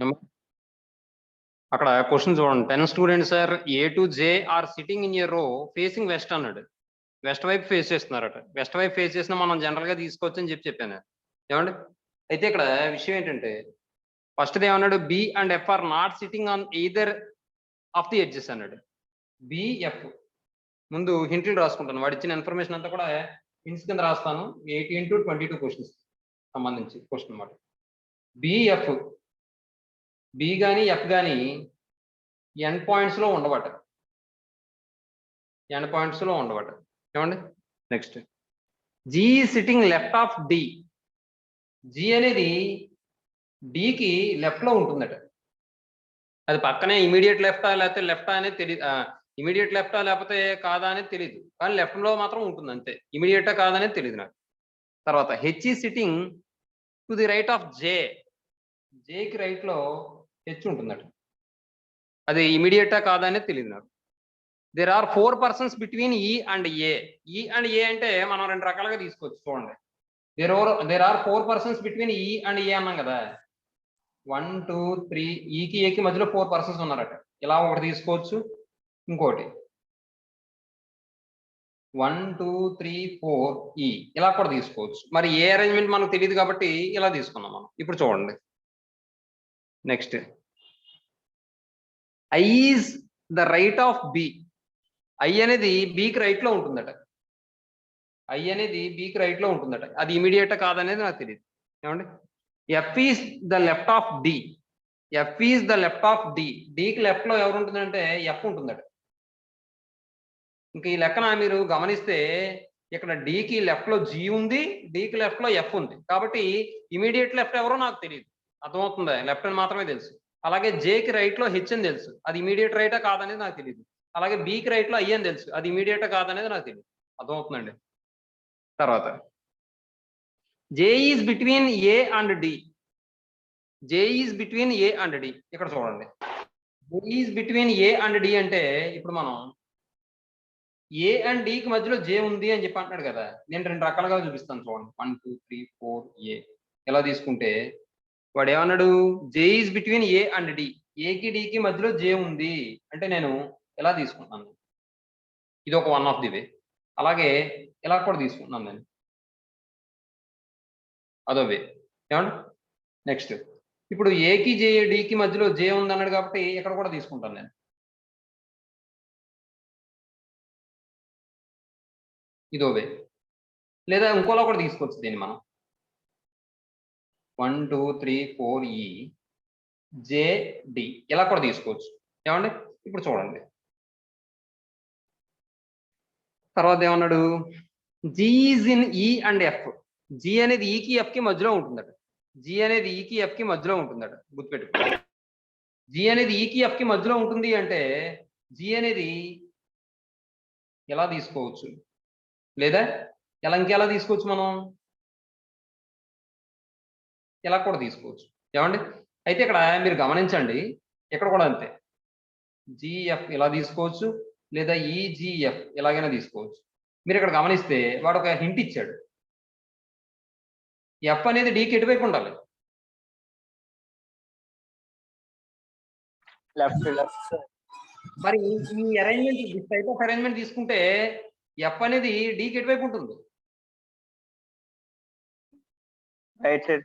ఏమ్మా? అక్కడ క్వశ్చన్ చూడండి. 10 students sir A to J are sitting in a row facing west అన్నాడు. West వైపు ఫేస్ చేస్తున్నారట. వెస్ట్ వైపు ఫేస్ చేసిన మనం జనరల్ గా తీసుకోవచ్చు అని చెప్పాను. ఏమండి? అయితే ఇక్కడ విషయం ఏంటంటే ఫస్ట్ ఏమన్నాడు, B and F are not sitting on either of the edges అన్నాడు. బిఎఫ్ ముందు హింట్లు రాసుకుంటాను. వాడు ఇచ్చిన ఇన్ఫర్మేషన్ అంతా కూడా హింట్స్ కింద రాస్తాను. 18 to 22 క్వశ్చన్స్ సంబంధించి క్వశ్చన్ అన్నమాట. బిఎఫ్ బి కానీ ఎఫ్ కానీ ఎన్ పాయింట్స్ లో ఉండవట. ఎన్ పాయింట్స్ లో ఉండవట. ఏమండి? Next G sitting left of D. G అనేది డికి లెఫ్ట్ లో ఉంటుందట. అది పక్కనే ఇమీడియట్ లెఫ్టా లేకపోతే లెఫ్టా అనేది తెలియదు. ఇమీడియట్ లెఫ్టా లేకపోతే కాదా అనేది తెలియదు, కానీ లెఫ్ట్ లో మాత్రం ఉంటుంది అంతే. ఇమీడియటా కాదనేది తెలియదు నాకు. తర్వాత H is sitting to the right of J. జేకి రైట్ లో హెచ్ ఉంటుందట. అది ఇమీడియటా కాదా అనేది తెలియదు నాకు. There are 4 persons between E and A. E and A అంటే మనం రెండు రకాలుగా తీసుకోవచ్చు. చూడండి, there are 4 persons between E and A అన్నాం కదా. 1 2 3 ఈకి ఏకి మధ్యలో 4 పర్సన్స్ ఉన్నారట. ఇలా ఒకటి తీసుకోవచ్చు. ఇంకోటి 1 2 3 4 ఈ ఇలా కూడా తీసుకోవచ్చు. మరి ఏ అరేంజ్మెంట్ మనకు తెలియదు కాబట్టి ఇలా తీసుకున్నాం మనం. ఇప్పుడు చూడండి, next I is the right of B. I అనేది బికి రైట్ లో ఉంటుందట. ఐ అనేది బికి రైట్ లో ఉంటుందట. అది ఇమీడియట్ కాదనేది నాకు తెలియదు. ఏమండి? F is the left of D. F is the left of D. డికి లెఫ్ట్ లో ఎవరు ఉంటుందంటే ఎఫ్ ఉంటుందట. ఇంకా ఈ లెక్కన మీరు గమనిస్తే ఇక్కడ డికి లెఫ్ట్ లో జి ఉంది, డికి లెఫ్ట్ లో ఎఫ్ ఉంది. కాబట్టి ఇమీడియట్ లెఫ్ట్ ఎవరో నాకు తెలియదు. అర్థమవుతుందా? లెఫ్ట్ అని మాత్రమే తెలుసు. అలాగే జేకి రైట్ లో హెచ్ అని తెలుసు. అది ఇమీడియట్ రైటా కాదనేది నాకు తెలియదు. అలాగే బికి రైట్ లో ఐ అని తెలుసు. అది ఇమీడియటా కాదనేది నాకు తెలియదు. అర్థమవుతుందండి? తర్వాత J is between A and D. J is between A and D. ఇక్కడ చూడండి, J is between A and D అంటే ఇప్పుడు మనం ఏ అండ్ డికి మధ్యలో జే ఉంది అని చెప్పి అంటున్నాడు కదా. నేను రెండు రకాలుగా చూపిస్తాను చూడండి. 1 2 3 4 ఏ ఎలా తీసుకుంటే వాడు ఏమన్నాడు, J is between A and D. ఏకి డికి మధ్యలో జే ఉంది అంటే నేను ఎలా తీసుకుంటున్నాను, ఇది ఒక వన్ ఆఫ్ ది వే. అలాగే ఇలా కూడా తీసుకుంటున్నాను నేను, అదో వే. ఏమండి? నెక్స్ట్ ఇప్పుడు ఏకి జే డికి మధ్యలో జే ఉంది అన్నాడు కాబట్టి ఇక్కడ కూడా తీసుకుంటాను నేను, ఇదో వే. లేదా ఇంకోలా కూడా తీసుకోవచ్చు దీన్ని మనం. 1 2 3 4 ఈ జే డి ఇలా కూడా తీసుకోవచ్చు. ఏమండి? ఇప్పుడు చూడండి, తర్వాత ఏమన్నాడు, G is in E and F. G అనేది ఈకి ఎఫ్ కి మధ్యలో ఉంటుందట. జి అనేది ఈకి ఎఫ్ కి మధ్యలో ఉంటుందట. గుర్తుపెట్టుకో, జి అనేది ఈకి ఎఫ్ కి మధ్యలో ఉంటుంది అంటే జి అనేది ఎలా తీసుకోవచ్చు, లేదా ఇంకెలా తీసుకోవచ్చు మనం, ఇలా కూడా తీసుకోవచ్చు. ఏమండి? అయితే ఇక్కడ మీరు గమనించండి, ఇక్కడ కూడా అంతే. జిఎఫ్ ఇలా తీసుకోవచ్చు, లేదా ఈజిఎఫ్ ఎలాగైనా తీసుకోవచ్చు. మీరు ఇక్కడ గమనిస్తే వాడు ఒక హింట్ ఇచ్చాడు. ఎఫ్ అనేది డీకి ఎటువైపు ఉండాలి? లెఫ్ట్. మరి ఈ arrangement, this type of arrangement తీసుకుంటే ఎఫ్ అనేది డీకి ఎటువైపు ఉంటుంది? Right side.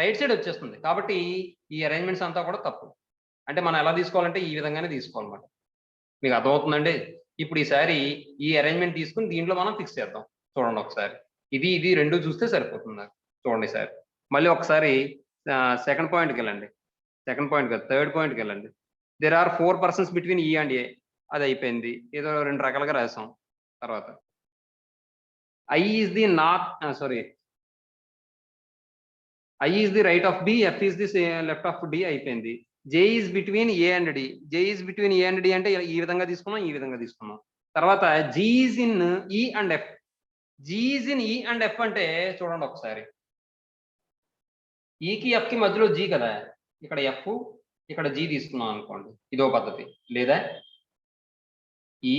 రైట్ సైడ్ వచ్చేస్తుంది. కాబట్టి ఈ అరేంజ్మెంట్స్ అంతా కూడా తప్పు. అంటే మనం ఎలా తీసుకోవాలంటే ఈ విధంగానే తీసుకోవాలన్నమాట. మీకు అర్థమవుతుందండి? ఇప్పుడు ఈసారి ఈ అరేంజ్మెంట్ తీసుకుని దీంట్లో మనం ఫిక్స్ చేద్దాం. చూడండి ఒకసారి, ఇది ఇది రెండు చూస్తే సరిపోతుంది నాకు. చూడండి సార్, మళ్ళీ ఒకసారి సెకండ్ పాయింట్కి వెళ్ళండి. సెకండ్ పాయింట్ కాదు, థర్డ్ పాయింట్కి వెళ్ళండి. There are 4 persons between E and A. అది అయిపోయింది, ఏదో రెండు రకాలుగా రాసాం. తర్వాత I is the I is the right of B, F is the left of D అయిపోయింది. J is between A and D. J is between A and D అంటే ఈ విధంగా తీసుకున్నాం, ఈ విధంగా తీసుకున్నాం. తర్వాత G is in E and F. G is in E and F అంటే చూడండి ఒకసారి, ఈకి ఎఫ్ కి మధ్యలో జీ కదా, ఇక్కడ ఎఫ్ ఇక్కడ జీ తీసుకున్నాం అనుకోండి, ఇదో పద్ధతి. లేదా ఈ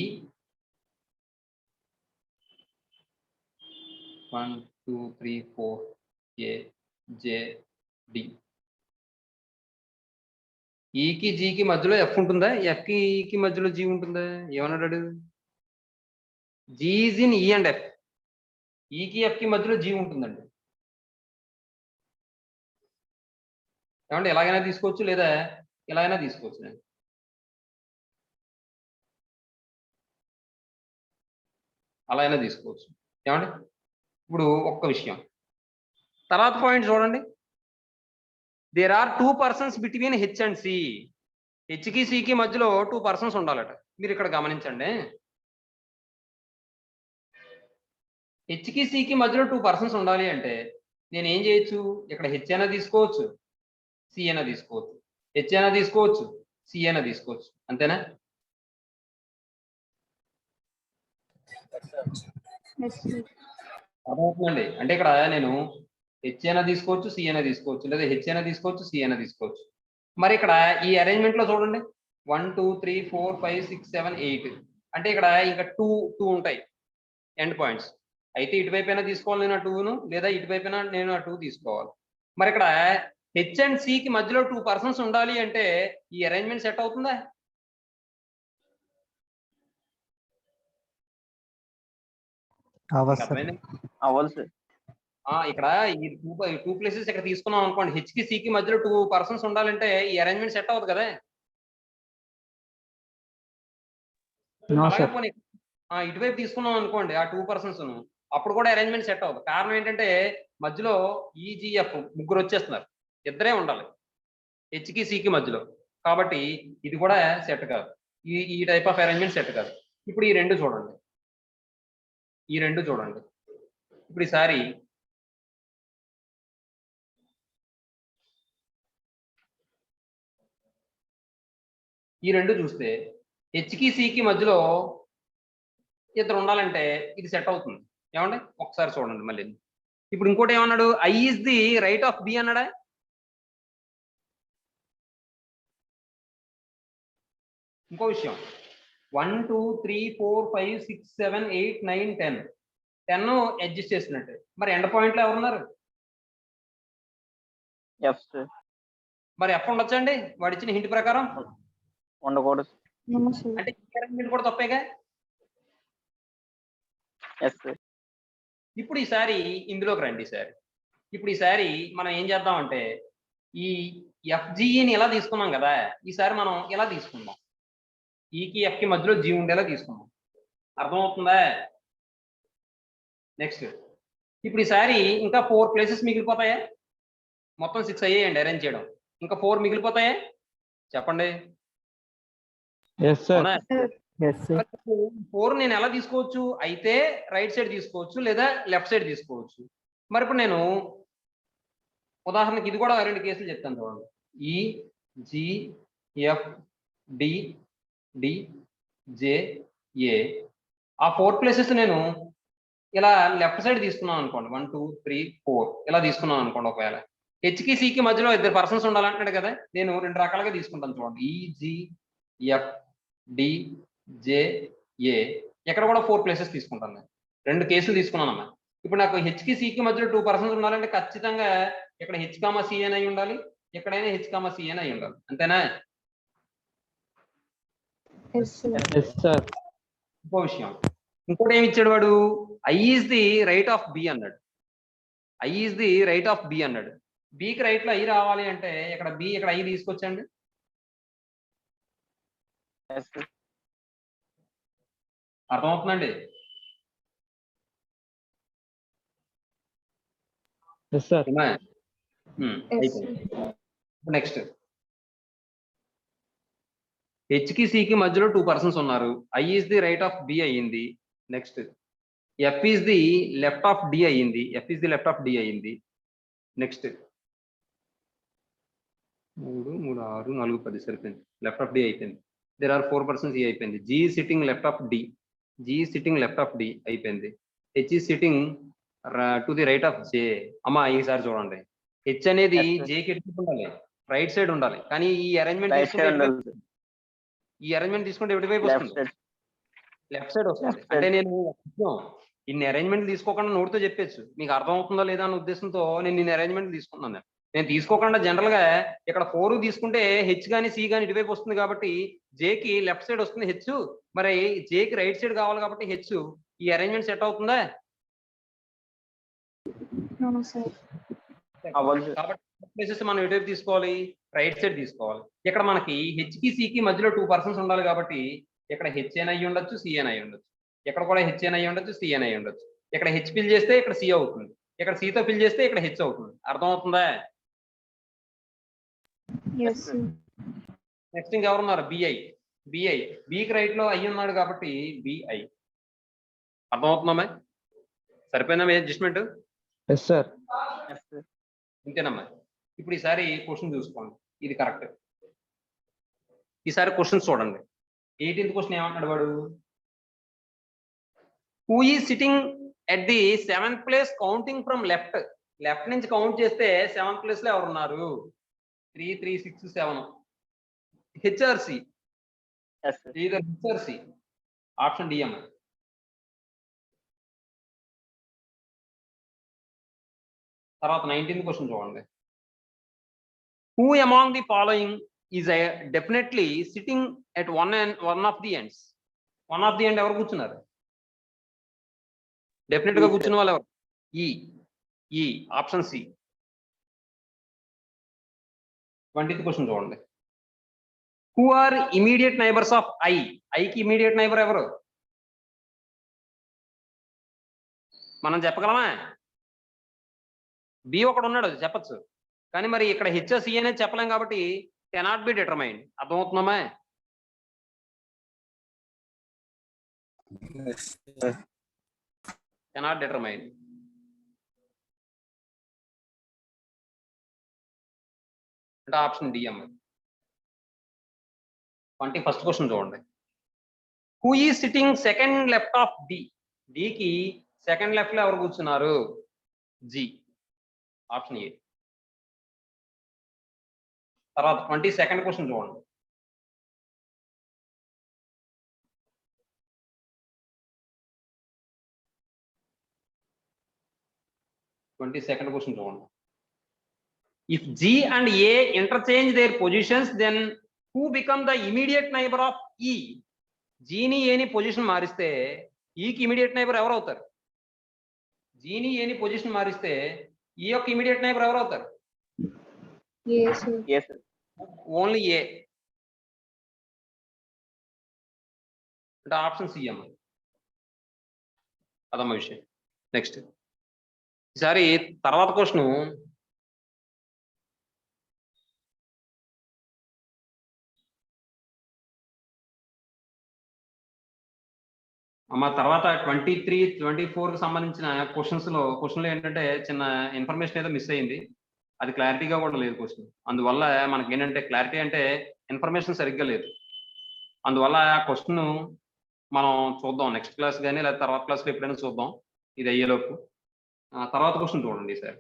1 2 3 4 ఏ జే డి ఈకి జీకి మధ్యలో ఎఫ్ ఉంటుందా? ఎఫ్కి ఈకి మధ్యలో జీ ఉంటుందా? ఏమన్నాడు? G is in E and F. ఈకి ఎఫ్కి మధ్యలో జీ ఉంటుందండి. ఏమంటే ఎలాగైనా తీసుకోవచ్చు లేదా ఎలాగైనా తీసుకోవచ్చు. నేను అలా అయినా తీసుకోవచ్చు. ఏమండి ఇప్పుడు ఒక్క విషయం, తర్వాత పాయింట్ చూడండి. There are 2 persons between H and C. హెచ్కి సికి మధ్యలో 2 పర్సన్స్ ఉండాలట. మీరు ఇక్కడ గమనించండి, హెచ్కి సికి మధ్యలో 2 పర్సన్స్ ఉండాలి అంటే నేను ఏం చేయొచ్చు? ఇక్కడ హెచ్ అయినా తీసుకోవచ్చు, సి అయినా తీసుకోవచ్చు, హెచ్ అయినా తీసుకోవచ్చు, సి అయినా తీసుకోవచ్చు. అంతేనా? అర్థమవుతుందండి? అంటే ఇక్కడ నేను హెచ్ అయినా తీసుకోవచ్చు, సి అయినా తీసుకోవచ్చు, లేదా హెచ్ అయినా తీసుకోవచ్చు, సి అయినా తీసుకోవచ్చు. మరి ఇక్కడ ఈ అరేంజ్మెంట్ లో చూడండి, 1 2 3 4 5 6 7 8. అంటే ఇక్కడ ఇంకా టూ ఉంటాయి ఎండ్ పాయింట్స్. అయితే ఇటువైపైనా తీసుకోవాలి నేను ఆ 2ను, లేదా ఇటువైపైనా నేను ఆ 2 తీసుకోవాలి. మరి ఇక్కడ హెచ్ అండ్ సికి మధ్యలో 2 పర్సన్స్ ఉండాలి అంటే ఈ అరేంజ్మెంట్ సెట్ అవుతుందా? అర్థమైంది? అవ్వాలి సార్. ఇక్కడ ఈ టూ ప్లేసెస్ ఇక్కడ తీసుకున్నాం అనుకోండి, హెచ్ కి సికి మధ్యలో 2 పర్సన్స్ ఉండాలంటే ఈ అరేంజ్మెంట్ సెట్ అవ్వదు కదా. అలాగే పోనీ ఇటువైపు తీసుకున్నాం అనుకోండి ఆ 2 పర్సన్స్, అప్పుడు కూడా అరేంజ్మెంట్ సెట్ అవ్వదు. కారణం ఏంటంటే మధ్యలో ఈజిఎఫ్ ముగ్గురు వచ్చేస్తున్నారు, ఇద్దరే ఉండాలి హెచ్కి సికి మధ్యలో. కాబట్టి ఇది కూడా సెట్ కాదు, ఈ టైప్ ఆఫ్ అరేంజ్మెంట్ సెట్ కాదు. ఇప్పుడు ఈ రెండు చూడండి, ఇప్పుడు ఈసారి ఈ రెండు చూస్తే హెచ్కి సికి మధ్యలో ఇద్దరు ఉండాలంటే ఇది సెట్ అవుతుంది. ఏమండి ఒకసారి చూడండి మళ్ళీ. ఇప్పుడు ఇంకోటి ఏమన్నాడు? I is the right of B అన్నాడా? ఇంకో విషయం, 1 2 3 4 5 6 7 8 9 10 అడ్జస్ట్ చేసినట్టు. మరి ఎండ్ పాయింట్ లో ఎవరున్నారు? F sir. మరి ఎఫ్ ఉండొచ్చండి వాడు ఇచ్చిన హింట్ ప్రకారం? ఉండకూడదు. అంటే అరేంజ్మెంట్ కూడా తప్పేగా. Yes sir. ఇప్పుడు ఈసారి ఇందులోకి రండి. ఇప్పుడు ఈసారి మనం ఏం చేద్దామంటే ఈ ఎఫ్జిఈని ఎలా తీసుకున్నాం కదా, ఈసారి మనం ఎలా తీసుకుందాం, ఈకి ఎఫ్కి మధ్యలో జీ ఉండేలా తీసుకున్నాం. అర్థమవుతుందా? నెక్స్ట్ ఇప్పుడు ఈసారి ఇంకా 4 ప్లేసెస్ మిగిలిపోతాయా? మొత్తం 6 అయ్యాయండి అరేంజ్ చేయడం, ఇంకా 4 మిగిలిపోతాయా? చెప్పండి. 4 నేను ఎలా తీసుకోవచ్చు? అయితే రైట్ సైడ్ తీసుకోవచ్చు లేదా లెఫ్ట్ సైడ్ తీసుకోవచ్చు. మరి ఇప్పుడు నేను ఉదాహరణకి ఇది కూడా 2 కేసులు చెప్తాను చూడండి. E G F D D J A, ఆ 4 ప్లేసెస్ నేను ఇలా లెఫ్ట్ సైడ్ తీసుకున్నాను అనుకోండి, 1 2 3 4 ఇలా తీసుకున్నాను అనుకోండి. ఒకవేళ హెచ్కి సికి మధ్యలో 2 పర్సన్స్ ఉండాలంటున్నాడు కదా, నేను 2 రకాలుగా తీసుకుంటాను చూడండి. E G F D J A, ఎక్కడ కూడా 4 ప్లేసెస్ తీసుకుంటాను. నేను 2 కేసులు తీసుకున్నానమ్మా. ఇప్పుడు నాకు హెచ్కి సికి మధ్యలో 2 పర్సన్స్ ఉండాలంటే ఖచ్చితంగా ఇక్కడ హెచ్ కామా సి అని అయి ఉండాలి, ఎక్కడైనా హెచ్ కామా సి అని అయి ఉండాలి. అంతేనా? ఇంకో విషయం, ఇంకోటి ఏమి ఇచ్చాడు వాడు? I is the right of B అన్నాడు. I is the right of B అన్నాడు. బికి రైట్ లో ఐ రావాలి అంటే ఇక్కడ బి, ఇక్కడ ఐ తీసుకొచ్చండి. అర్థమవుతుందండి? నెక్స్ట్ హెచ్కి సికి మధ్యలో 2 పర్సన్స్ ఉన్నారు. I is the right of B అయ్యింది. Next F is the left of D అయ్యింది. నెక్స్ట్ 3 3 6 4 10 సరిపోయింది. లెఫ్ట్ ఆఫ్ డి అయిపోయింది. దేర్ ఆర్ 4 పర్సన్స్ ఈ అయిపోయింది. G sitting left of D, అయిపోయింది. H is sitting to the right of J. అమ్మా ఈసారి చూడండి, H అనేది జేకి ఎటు ఉండాలి? రైట్ సైడ్ ఉండాలి. కానీ ఈ అరేంజ్మెంట్ తీసుకుంటే ఎటువైపు వస్తుంది? లెఫ్ట్ సైడ్ వస్తుంది. అంటే నేను ఇన్ని అరేంజ్మెంట్ తీసుకోకుండా నోటితో చెప్పచ్చు, మీకు అర్థం అవుతుందా లేదా అన్న ఉద్దేశంతో నేను ఇన్ని అరేంజ్మెంట్ తీసుకున్నాను. నేను తీసుకోకుండా జనరల్ గా ఇక్కడ 4 తీసుకుంటే హెచ్ గాని సి గాని ఇటువైపు వస్తుంది కాబట్టి జేకి లెఫ్ట్ సైడ్ వస్తుంది హెచ్, మరి జేకి రైట్ సైడ్ కావాలి కాబట్టి హెచ్. ఈ అరేంజ్మెంట్ సెట్ అవుతుందా? అవ్వదు సార్. కాబట్టి ప్లేసెస్ మనం ఎటువైపు తీసుకోవాలి? రైట్ సైడ్ తీసుకోవాలి. ఇక్కడ మనకి హెచ్ కి సి కి మధ్యలో 2 పర్సన్స్ ఉండాలి కాబట్టి ఇక్కడ హెచ్ ఎన్ అయ్యి ఉండొచ్చు, సి ఎన్ అయ్యి ఉండొచ్చు. ఇక్కడ కూడా హెచ్ ఎన్ అయ్యి ఉండొచ్చు, సి ఎన్ అయ్యి ఉండొచ్చు. ఇక్కడ హెచ్ ఫిల్ చేస్తే ఇక్కడ సి అవుతుంది, ఇక్కడ సితో ఫిల్ చేస్తే ఇక్కడ హెచ్ అవుతుంది. అర్థమవుతుందా? నెక్స్ట్ ఇంకెవరున్నారు? బిఐ. బికి రైట్ లో అయ్యి ఉన్నాడు కాబట్టి బిఐ. అర్థమవుతుందమ్మా? సరిపోయిందా మీ adjustment? Yes sir. Yes sir. ఇంతేనమ్మా. ఇప్పుడు ఈసారి క్వశ్చన్ చూసుకోండి, ఇది కరెక్ట్. ఈసారి క్వశ్చన్ చూడండి. 18th క్వశ్చన్ ఏమంటాడు వాడు? Who is sitting at the 7th place counting from left. Left నుంచి కౌంట్ చేస్తే 7th ప్లేస్ లో ఎవరున్నారు? 3, 3, 6, 7. HRC. Yes sir. Either HRC. Option D అమ్మ. తర్వాత 19th క్వశ్చన్ చూడండి. Who among the following is definitely sitting at one of the ends. One of the end ఎవరు కూర్చున్నారు? Definite గా కూర్చున్న వాళ్ళు ఎవరు? ఈ ఆప్షన్ సి. 20th క్వశ్చన్ చూడండి. Who are immediate neighbours of I. ఐకి ఇమీడియట్ నైబర్ ఎవరు? మనం చెప్పగలమా? బి ఒకడు ఉన్నాడు, చెప్పచ్చు. కానీ మరి ఇక్కడ హెచ్ఎస్ సి అనేది చెప్పలేం కాబట్టి కెనాట్ బి డిటర్మైన్డ్. అర్థమవుతుందమ్మా? Cannot determine. అంటే ఆప్షన్ డి అమ్మ. 21st క్వశ్చన్ చూడండి. Who is sitting second left of D. డికి సెకండ్ లెఫ్ట్ లో ఎవరు కూర్చున్నారు? జి. Option A. తర్వాత 22nd క్వశ్చన్ చూడండి. క్వశ్చన్ చూడండి. If G and A interchange their positions then who become the immediate neighbour of E. జీని ఏని పొజిషన్ మారిస్తే ఈకి ఇమీడియట్ నైబర్ ఎవరు అవుతారు? జీని ఏని పొజిషన్ మారిస్తే ఈ యొక్క ఇమీడియట్ నైబర్ ఎవరు అవుతారు? Yes sir. Only A. అంటే ఆప్షన్ సి అమ్మ. అదమ్మ విషయం. నెక్స్ట్ ఈసారి తర్వాత క్వశ్చన్ అమ్మ. తర్వాత 23, 24కి సంబంధించిన క్వశ్చన్లు ఏంటంటే చిన్న ఇన్ఫర్మేషన్ ఏదో మిస్ అయింది. అది క్లారిటీగా కూడా లేదు క్వశ్చన్. అందువల్ల మనకి ఏంటంటే క్లారిటీ అంటే ఇన్ఫర్మేషన్ సరిగ్గా లేదు. అందువల్ల ఆ క్వశ్చన్ మనం చూద్దాం నెక్స్ట్ క్లాస్ కానీ లేదా తర్వాత క్లాస్లో ఎప్పుడైనా చూద్దాం, ఇది అయ్యేలోపు. తర్వాత క్వశ్చన్ చూడండి sir.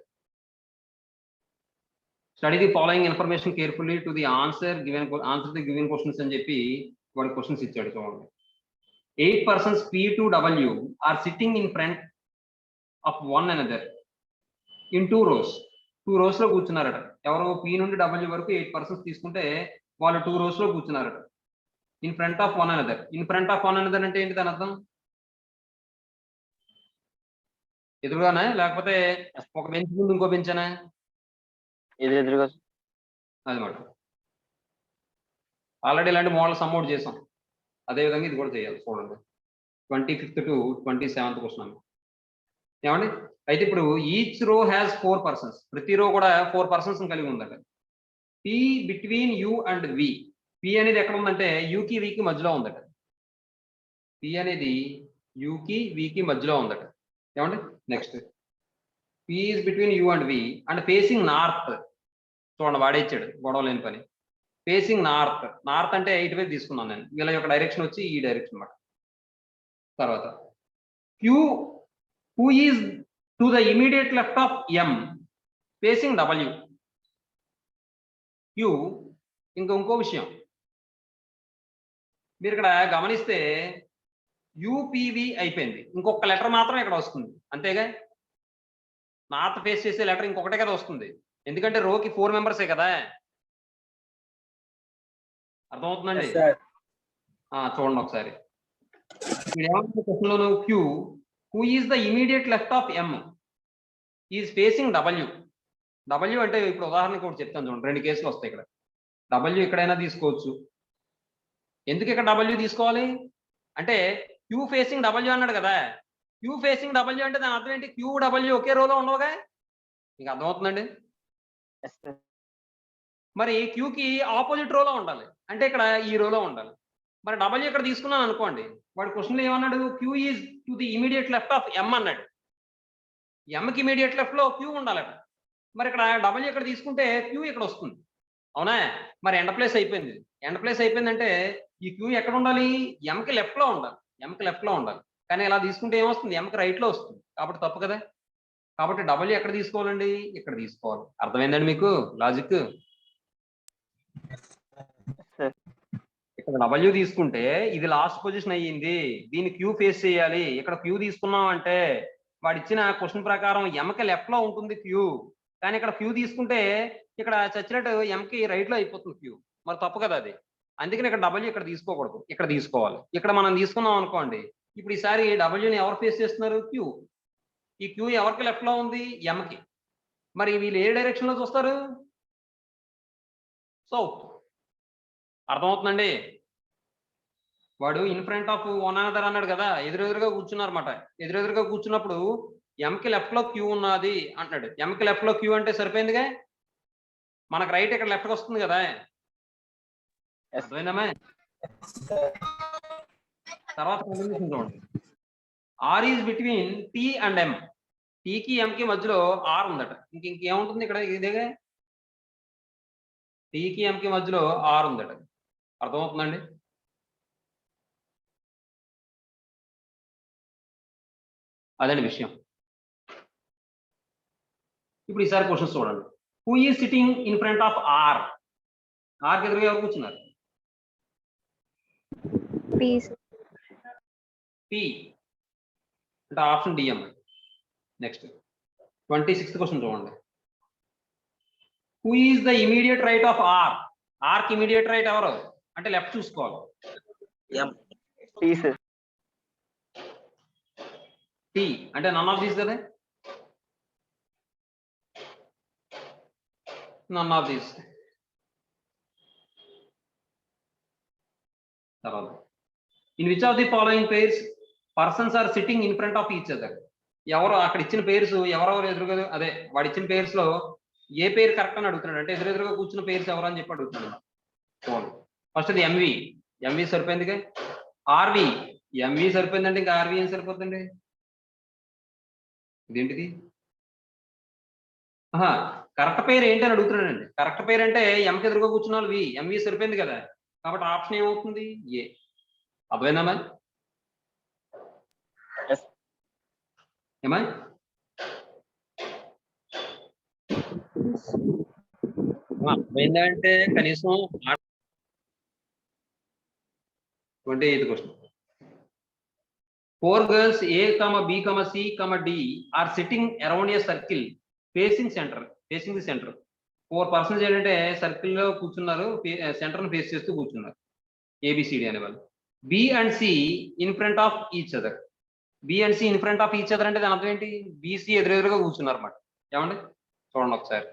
Study the following information carefully to the answer the given questions అని చెప్పి వాడు క్వశ్చన్స్ ఇచ్చాడు. చూడండి. 8 persons P2W are sitting in front of one another in 2 rows. 2 rows లో కూర్చున్నారట. ఎవరో P నుండి W వరకు 8 persons తీసుకుంటే వాళ్ళు 2 rows లో కూర్చున్నారట. In front of one another. In front of one another అంటే ఏంటి దాని అర్థం? ఎదురుగానే లేకపోతే ఒక బెంచ్ ముందు ఇంకో బెంచనా? ఎదురుగా. అదనమాట. ఆల్రెడీ ఇలాంటి మోడల్ సమ్మౌట్ చేసాం. అదేవిధంగా ఇది కూడా చేయాలి. చూడండి. 25th to 27th question. ఏమండి? అయితే ఇప్పుడు ఈచ్ రో హ్యాస్ 4 persons. ప్రతి రో కూడా 4 persons కలిగి ఉందట. P between U and V. P అనేది ఎక్కడ ఉందంటే యూకి వికి మధ్యలో ఉందట. పి అనేది యూకి వికి మధ్యలో ఉందట. ఏమండి? Next P is between U and V and facing north. చూడండి, వాడేచ్చాడు, గొడవ లేని పని. Facing north. నార్త్ అంటే ఇటువైపు తీసుకున్నాను నేను. వీళ్ళ యొక్క డైరెక్షన్ వచ్చి ఈ డైరెక్షన్ అన్నమాట. తర్వాత Q who is to the immediate left of M facing W. Q. ఇంకో విషయం మీరు ఇక్కడ గమనిస్తే యూపీవి అయిపోయింది. ఇంకొక లెటర్ మాత్రం ఇక్కడ వస్తుంది, అంతేగా. నార్త్ ఫేస్ చేసే లెటర్ ఇంకొకటే కదా వస్తుంది. ఎందుకంటే రోకి 4 మెంబర్సే కదా. అర్థమవుతుందండి? Yes, sir. చూడండి ఒకసారి. ఇక్కడ ఏమంటుంది క్వశ్చన్‌లోను Q who is the immediate left of M is facing W. W అంటే ఇప్పుడు ఉదాహరణకి ఒకటి చెప్తాను చూడండి. 2 కేసులు వస్తాయి ఇక్కడ. డబ్ల్యూ ఎక్కడైనా తీసుకోవచ్చు. ఎందుకు ఇక్కడ డబ్ల్యూ తీసుకోవాలి అంటే క్యూ ఫేసింగ్ డబ్ల్యూ అన్నాడు కదా. క్యూ ఫేసింగ్ డబ్ల్యూ అంటే దాని అర్థం ఏంటి? క్యూ డబ్ల్యూ ఒకే రోలో ఉండవుగా. మీకు అర్థమవుతుందండి? Yes sir. మరి క్యూకి ఆపోజిట్ రోలో ఉండాలి. అంటే ఇక్కడ ఈ రోలో ఉండాలి. మరి డబ్ల్యూ ఇక్కడ తీసుకున్నాను అనుకోండి. వాడు క్వశ్చన్లో ఏమన్నాడు? Q is to the immediate left of M అన్నాడు. ఎంకి ఇమీడియట్ లెఫ్ట్ లో క్యూ ఉండాలట. మరి ఇక్కడ డబ్ల్యూ ఇక్కడ తీసుకుంటే క్యూ ఇక్కడ వస్తుంది. అవునా? మరి ఎండ్ ప్లేస్ అయిపోయింది. ఎండ్ ప్లేస్ అయిపోయిందంటే ఈ క్యూ ఎక్కడ ఉండాలి? ఎంకి లెఫ్ట్ లో ఉండాలి. ఎంకి లెఫ్ట్ లో ఉండాలి. కానీ ఇలా తీసుకుంటే ఏమొస్తుంది? ఎంకి రైట్ లో వస్తుంది. కాబట్టి తప్పు కదా. కాబట్టి డబ్ల్యూ ఎక్కడ తీసుకోవాలండి? ఇక్కడ తీసుకోవాలి. అర్థమైందండి మీకు లాజిక్? సార్. ఇక్కడ డబ్ల్యూ తీసుకుంటే ఇది లాస్ట్ పొజిషన్ అయ్యింది. దీన్ని క్యూ ఫేస్ చేయాలి. ఇక్కడ క్యూ తీసుకున్నాం అంటే వాడు ఇచ్చిన క్వశ్చన్ ప్రకారం ఎంకి లెఫ్ట్ లో ఉంటుంది క్యూ. కానీ ఇక్కడ క్యూ తీసుకుంటే ఇక్కడ చచ్చినట్టు ఎంకి రైట్ లో అయిపోతుంది క్యూ. మరి తప్పు కదా అది. అందుకని ఇక్కడ డబ్ల్యూ ఇక్కడ తీసుకోకూడదు. ఇక్కడ తీసుకోవాలి. ఇక్కడ మనం తీసుకున్నాం అనుకోండి. ఇప్పుడు ఈసారి డబ్ల్యూని ఎవరు ఫేస్ చేస్తున్నారు? క్యూ. ఈ క్యూ ఎవరికి లెఫ్ట్ లో ఉంది? ఎంకి. మరి వీళ్ళు ఏ డైరెక్షన్ లో చూస్తారు? సౌత్. అర్థమవుతుందండి? వాడు in front of one another అన్నాడు కదా. ఎదురెదురుగా కూర్చున్నారన్నమాట. ఎదురెదురుగా కూర్చున్నప్పుడు ఎంకి లెఫ్ట్ లో క్యూ ఉన్నది అంటున్నాడు. ఎంకి లెఫ్ట్ లో క్యూ అంటే సరిపోయిందిగా. మనకు రైట్ ఇక్కడ లెఫ్ట్ వస్తుంది కదా. అర్థమైందమ్మా? తర్వాత కంటిన్యూషన్ చూడండి. R is between T and M. టీకి ఎంకి మధ్యలో ఆర్ ఉందట. ఇంకేముంటుంది ఇక్కడ? ఇదేగా. టీకి ఎంకి మధ్యలో ఆర్ ఉందట. అర్థమవుతుందండి? అదండి విషయం. ఇప్పుడు ఈసారి క్వశ్చన్స్ చూడండి. Who is sitting in front of R? ఆర్కి ఎదురుగా ఎవరు కూర్చున్నారు? పి అంటే option DM. Next 26th question చూడండి. Who is the immediate right of R? ఆర్కి ఇమీడియట్ రైట్ ఎవరు అంటే లెఫ్ట్ చూసుకోవాలి. Tea sir. టీ అంటే నన్ ఆఫ్ దీస్ కదా. None of these. తర్వాత in which of the following pairs persons are sitting in front of each other? ఎవరు అక్కడ ఇచ్చిన పేర్స్ ఎవరెవరు ఎదురుగా అదే వాడు ఇచ్చిన పేర్స్ లో ఏ పేరు కరెక్ట్ అని అడుగుతున్నాడు. అంటే ఎదురెదురుగా కూర్చున్న పేర్స్ ఎవరు అని చెప్పి అడుగుతున్నాడు. ఫస్ట్ అది ఎంవి. ఎంవి సరిపోయిందిగా. ఆర్వి. ఎంవి సరిపోయిందండి. ఇంకా ఆర్వి ఏం సరిపోతుందండి? ఇదేంటిది? కరెక్ట్ పేరు ఏంటి అని అడుగుతున్నాడండి. కరెక్ట్ పేరు అంటే ఎంకి ఎదురుగా కూర్చున్న వాళ్ళు వి. ఎంవి సరిపోయింది కదా. కాబట్టి ఆప్షన్ ఏమవుతుంది? ఏ. అర్థమైందమ్మా? ఏమా? అర్థమైందంటే కనీసం 28th question. 4 girls A, B, C, D are sitting around a circle facing the center. 4 persons ఏంటంటే సర్కిల్ లో కూర్చున్నారు. సెంటర్ ని ఫేస్ చేస్తూ కూర్చున్నారు. ABCD అనే వాళ్ళు. B and C in front of each other. B and C in front of each other అంటే దాని అర్థం ఏంటి? BC ఎదురెదురుగా కూర్చున్నారు అన్నమాట. ఏమండి? చూడండి ఒకసారి.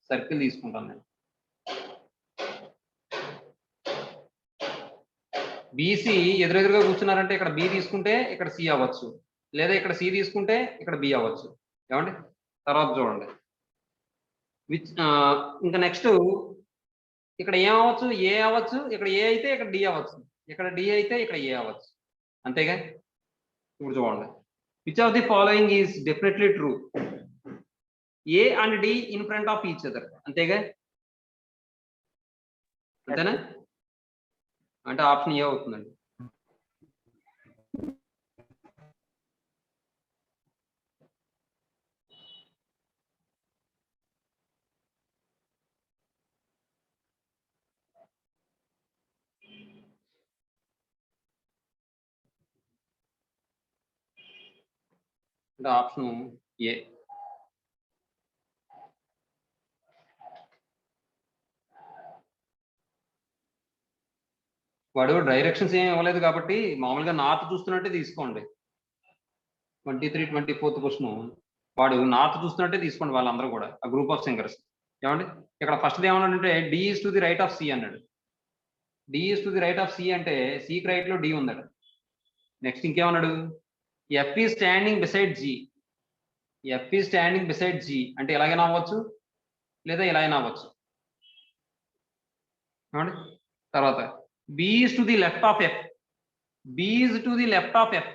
సర్కిల్ తీసుకుంటాను నేను. బీసీ ఎదురెదురుగా కూర్చున్నారంటే ఇక్కడ బి తీసుకుంటే ఇక్కడ సి అవ్వచ్చు, లేదా ఇక్కడ సి తీసుకుంటే ఇక్కడ బి అవ్వచ్చు. ఏమండి? తర్వాత చూడండి. ఇంకా నెక్స్ట్ ఇక్కడ ఏమవచ్చు? ఏ అవ్వచ్చు. ఇక్కడ ఏ అయితే ఇక్కడ డి అవ్వచ్చు. ఇక్కడ డి అయితే ఇక్కడ ఏ అవ్వచ్చు. అంతేగా? ఇప్పుడు చూడండి. Which of the following is definitely true? A and D in front of each other. అంతేగా? అంతేనా? అంటే ఆప్షన్ ఏ అవుతుందండి. అంటే ఆప్షన్ ఏ. వాడు డైరెక్షన్స్ ఏమి ఇవ్వలేదు కాబట్టి మామూలుగా నార్త్ చూస్తున్నట్టే తీసుకోండి. 23, 24th క్వశ్చన్ వాడు నార్త్ చూస్తున్నట్టే తీసుకోండి వాళ్ళందరూ కూడా, ఆ గ్రూప్ ఆఫ్ సింగర్స్. ఏమండి ఇక్కడ ఫస్ట్ ఏమన్నాడంటే D is to the right of C D. Is is to the right of సి అంటే సికి రైట్ లో డి ఉందట. నెక్స్ట్ ఇంకేమన్నాడు, F is standing beside G. F is standing beside G అంటే ఎలాగైనా అవ్వచ్చు లేదా ఇలా అయినా అవ్వచ్చు. ఏమండి తర్వాత B is to the left of F. B is to the left of F.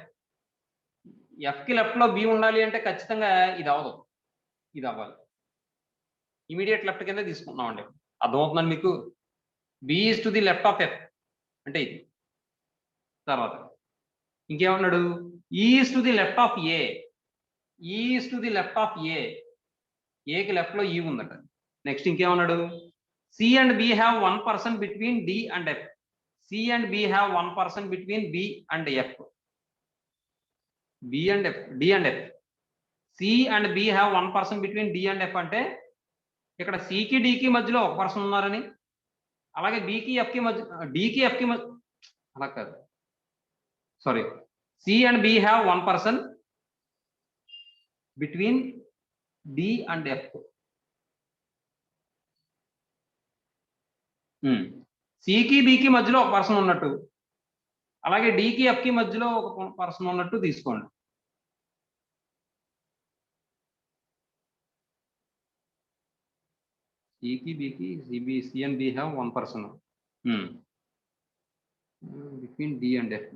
F కి లెఫ్ట్ లో బి ఉండాలి అంటే ఖచ్చితంగా ఇది అవ్వదు, ఇది అవ్వాలి. ఇమీడియట్ లెఫ్ట్ కింద తీసుకుంటున్నాం అండి. అర్థమవుతుందండి మీకు? B is to the left of F అంటే ఇది. తర్వాత ఇంకేమన్నాడు, is to the left of A. Is to the left of A. ఏకి లెఫ్ట్ లో ఈ ఉందట. నెక్స్ట్ ఇంకేమన్నాడు, C and B have 1% between D and F. C and B have 1% between B and F. B and F, D and F. C and B have 1% between D and F అంటే ఇక్కడ సికి డికి మధ్యలో ఒక person ఉన్నారని, అలాగే బికి ఎఫ్కి మధ్య, డికి ఎఫ్కి మధ్య, అలా కాదు sorry, C and B have 1% between D and F. సికి బికి మధ్యలో ఒక పర్సన్ ఉన్నట్టు, అలాగే డికి ఎఫ్కి మధ్యలో ఒక పర్సన్ ఉన్నట్టు తీసుకోండి. సికి బికి C and B have 1% between D and F.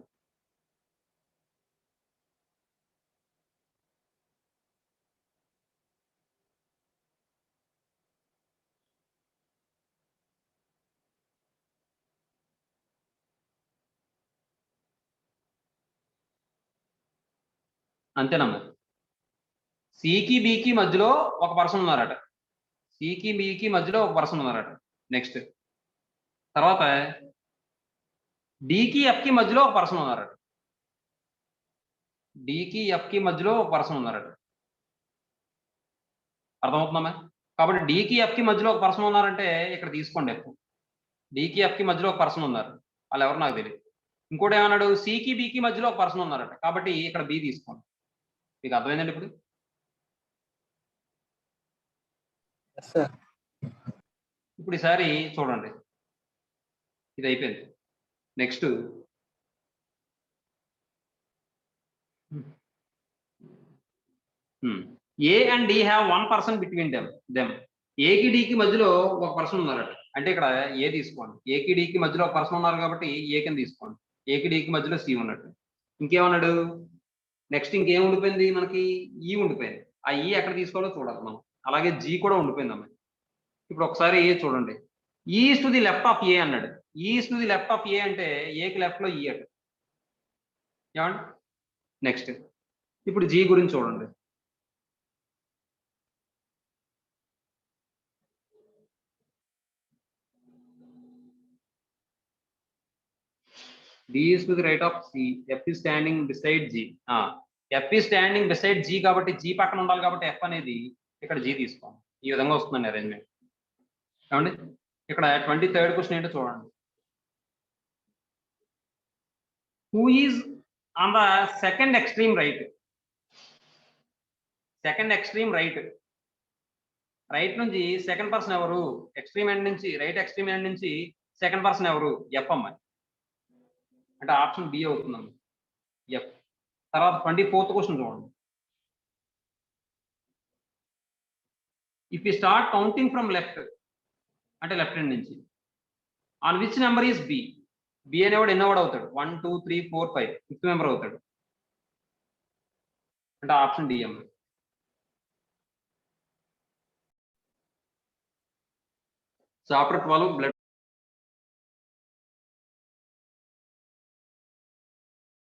అంతేనమ్మా. సికి బికి మధ్యలో ఒక పర్సన్ ఉన్నారట. సికి బికి మధ్యలో ఒక పర్సన్ ఉన్నారట. నెక్స్ట్ తర్వాత డికి ఎఫ్కి మధ్యలో ఒక పర్సన్ ఉన్నారట. డికి ఎఫ్కి మధ్యలో ఒక పర్సన్ ఉన్నారట. అర్థమవుతుందమ్మా? కాబట్టి డికి ఎఫ్కి మధ్యలో ఒక పర్సన్ ఉన్నారంటే ఇక్కడ తీసుకోండి ఎఫ్. డికి ఎఫ్కి మధ్యలో ఒక పర్సన్ ఉన్నారు, వాళ్ళు ఎవరు నాకు తెలియదు. ఇంకోటి ఏమన్నాడు, సికి బికి మధ్యలో ఒక పర్సన్ ఉన్నారట, కాబట్టి ఇక్కడ బి తీసుకోండి. మీకు అర్థమైందండి ఇప్పుడు? ఇప్పుడు ఈసారి చూడండి, ఇది అయిపోయింది. Next A and D have 1% between them. ఏకి డికి మధ్యలో ఒక పర్సన్ ఉన్నారట, అంటే ఇక్కడ ఏ తీసుకోండి. ఏకి డికి మధ్యలో ఒక పర్సన్ ఉన్నారు కాబట్టి ఏ కింద తీసుకోండి. ఏకి డికి మధ్యలో సి ఉన్నట్టు. ఇంకేమన్నాడు, నెక్స్ట్ ఇంకేం ఉండిపోయింది మనకి, ఈ ఉండిపోయింది. ఆ ఈ ఎక్కడ తీసుకోవాలో చూడాలి మనం. అలాగే జీ కూడా ఉండిపోయింది అమ్మాయి. ఇప్పుడు ఒకసారి ఏ చూడండి, is to the left of A అన్నాడు. Is to the left of A అంటే ఏకి లెఫ్ట్ లో ఈ అట. ఏమండి నెక్స్ట్ ఇప్పుడు జీ గురించి చూడండి. D is to the right of C. F is standing beside G. F is standing beside G కాబట్టి G పక్కన ఉండాలి కాబట్టి F అనేది ఇక్కడ G తీసుకోండి. ఈ విధంగా వస్తుందండి అరేంజ్మెంట్. ఏమండి ఇక్కడ 23rd క్వశ్చన్ ఏంటో చూడండి. Who is on the second extreme right? Second extreme right. Right నుంచి సెకండ్ పర్సన్ ఎవరు? ఎక్స్ట్రీమ్ ఎండ్ నుంచి, రైట్ ఎక్స్ట్రీమ్ ఎండ్ నుంచి సెకండ్ పర్సన్ ఎవరు? ఎఫ్ అమ్మాయి. అంటే ఆప్షన్ బి అవుతుందమ్మా, ఎఫ్. తర్వాత 24th క్వశ్చన్ చూడండి. If you start counting from left అంటే లెఫ్ట్ హ్యాండ్ నుంచి, on which number is B? B అనేవాడు ఎన్నోవాడు అవుతాడు? 1 2 3 4 5 ఫిఫ్త్ మెంబర్ అవుతాడు. అంటే ఆప్షన్ డి అమ్మ. Chapter 12 blood